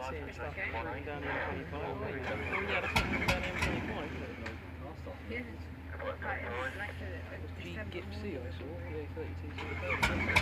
seeing stuff running down the M25. Oh yeah, that's not down the M25, isn't it? Yeah. Right, it's like The December Gipsy morning. I saw, the A32 to the